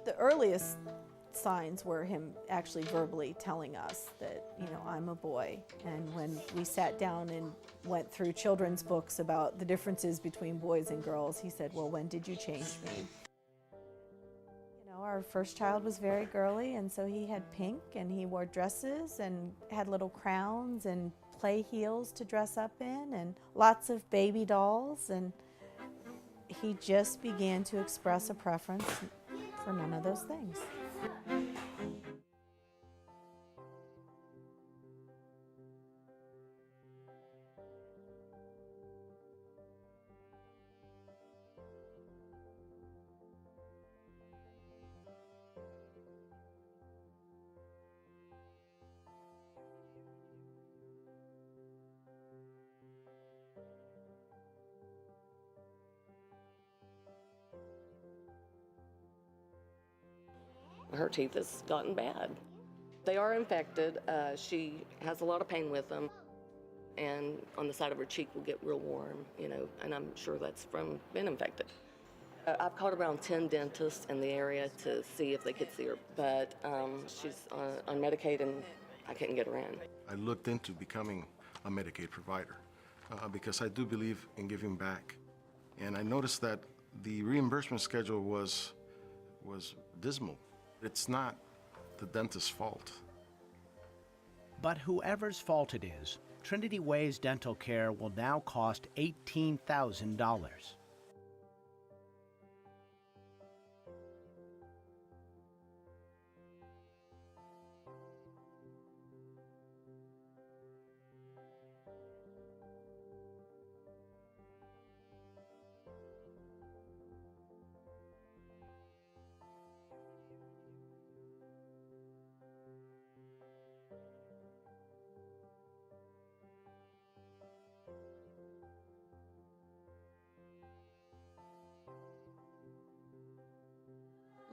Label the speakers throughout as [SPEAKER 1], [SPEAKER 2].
[SPEAKER 1] The earliest signs were him actually verbally telling us that, I'm a boy. And when we sat down and went through children's books about the differences between boys and girls, he said, well, when did you change me? Our first child was very girly, and so he had pink, and he wore dresses and had little crowns and play heels to dress up in, and lots of baby dolls, and he just began to express a preference for none of those things.
[SPEAKER 2] Her teeth has gotten bad. They are infected. She has a lot of pain with them, and on the side of her cheek will get real warm, and I'm sure that's from being infected. I've called around 10 dentists in the area to see if they could see her, but she's on Medicaid and I couldn't get her in.
[SPEAKER 3] I looked into becoming a Medicaid provider because I do believe in giving back. And I noticed that the reimbursement schedule was dismal. It's not the dentist's fault.
[SPEAKER 4] But whoever's fault it is, Trinity Way's dental care will now cost $18,000.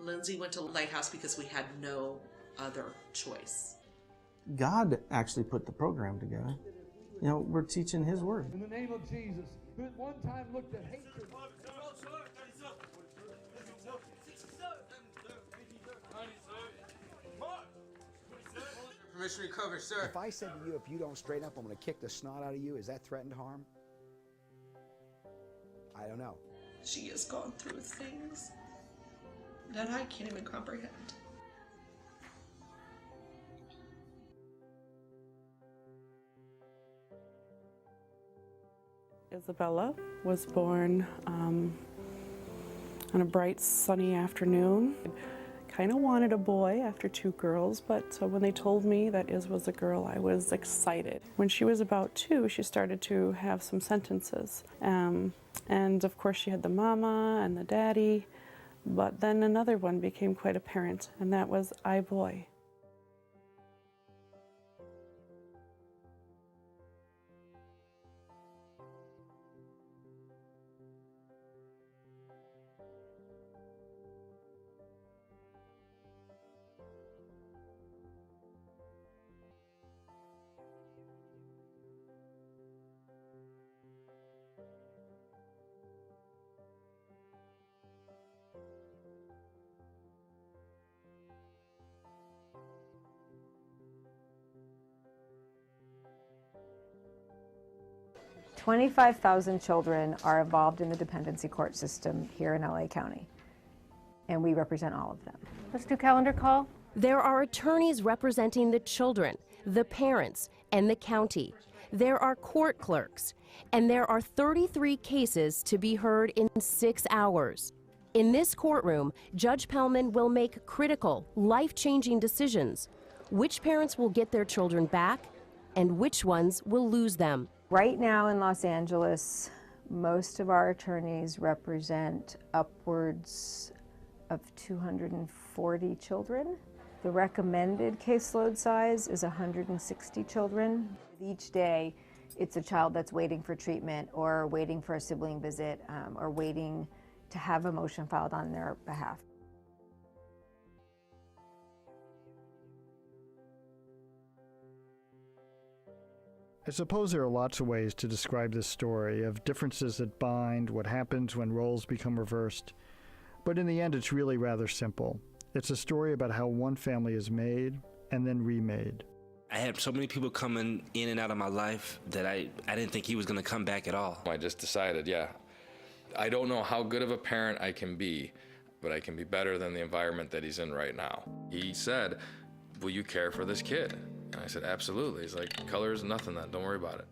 [SPEAKER 5] Lindsay went to Lighthouse because we had no other choice.
[SPEAKER 6] God actually put the program together. We're teaching His Word.
[SPEAKER 7] In the name of Jesus, who at one time looked at hatred.
[SPEAKER 8] Permission to recover, sir.
[SPEAKER 9] If I said to you, if you don't straighten up, I'm going to kick the snot out of you, is that threatened harm? I don't know.
[SPEAKER 5] She has gone through things that I can't even comprehend.
[SPEAKER 10] Isabella was born on a bright, sunny afternoon. Kind of wanted a boy after 2 girls, but when they told me that Iz was a girl, I was excited. When she was about 2, she started to have some sentences. And of course she had the mama and the daddy, but then another one became quite apparent, and that was I boy.
[SPEAKER 11] $25,000 children are involved in the dependency court system here in LA County, and we represent all of them. Let's do calendar call.
[SPEAKER 12] There are attorneys representing the children, the parents, and the county. There are court clerks, and there are 33 cases to be heard in 6 hours. In this courtroom, Judge Pellman will make critical, life-changing decisions. Which parents will get their children back, and which ones will lose them?
[SPEAKER 11] Right now in Los Angeles, most of our attorneys represent upwards of 240 children. The recommended caseload size is 160 children. Each day, it's a child that's waiting for treatment or waiting for a sibling visit or waiting to have a motion filed on their behalf.
[SPEAKER 13] I suppose there are lots of ways to describe this story of differences that bind, what happens when roles become reversed. But in the end, it's really rather simple. It's a story about how one family is made and then remade.
[SPEAKER 8] I had so many people coming in and out of my life that I didn't think he was going to come back at all.
[SPEAKER 14] I just decided, I don't know how good of a parent I can be, but I can be better than the environment that he's in right now. He said, will you care for this kid? And I said, absolutely. He's like, color is nothing then, don't worry about it.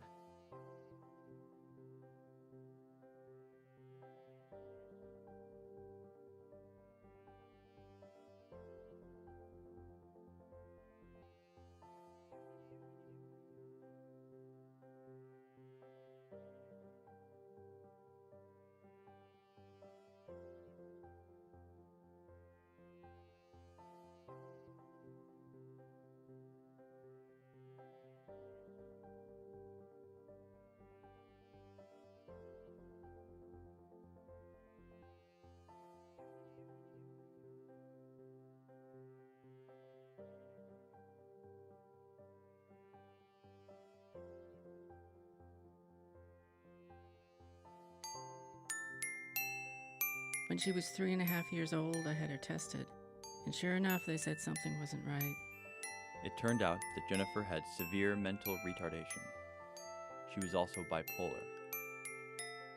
[SPEAKER 15] When she was 3.5 years old, I had her tested, and sure enough, they said something wasn't right.
[SPEAKER 16] It turned out that Jennifer had severe mental retardation. She was also bipolar.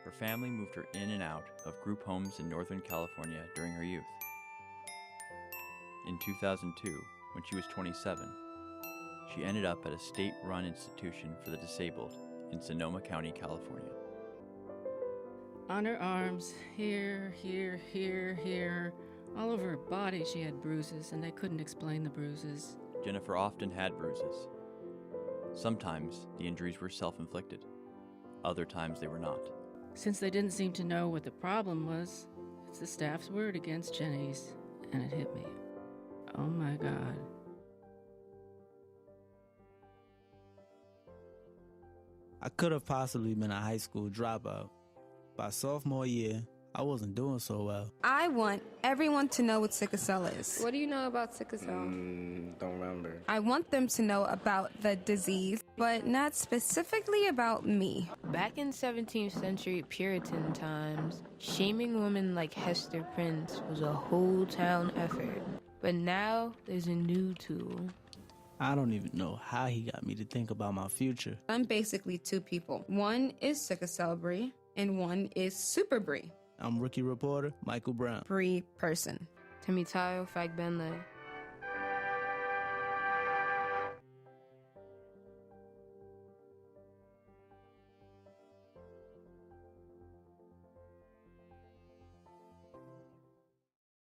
[SPEAKER 16] Her family moved her in and out of group homes in Northern California during her youth. In 2002, when she was 27, she ended up at a state-run institution for the disabled in Sonoma County, California.
[SPEAKER 15] On her arms, here, all over her body she had bruises, and they couldn't explain the bruises.
[SPEAKER 16] Jennifer often had bruises. Sometimes the injuries were self-inflicted. Other times they were not.
[SPEAKER 15] Since they didn't seem to know what the problem was, it's the staff's word against Jenny's, and it hit me. Oh my God.
[SPEAKER 17] I could have possibly been a high school dropout. By sophomore year, I wasn't doing so well.
[SPEAKER 18] I want everyone to know what sickle cell is.
[SPEAKER 19] What do you know about sickle cell?
[SPEAKER 14] Don't remember.
[SPEAKER 18] I want them to know about the disease, but not specifically about me.
[SPEAKER 19] Back in 17th century Puritan times, shaming women like Hester Prynne was a whole town effort. But now there's a new tool.
[SPEAKER 17] I don't even know how he got me to think about my future.
[SPEAKER 18] I'm basically two people. One is sickle cell Bree, and one is super Bree.
[SPEAKER 17] I'm rookie reporter Michael Brown.
[SPEAKER 18] Bree person.
[SPEAKER 19] Temitayo Fagbendler.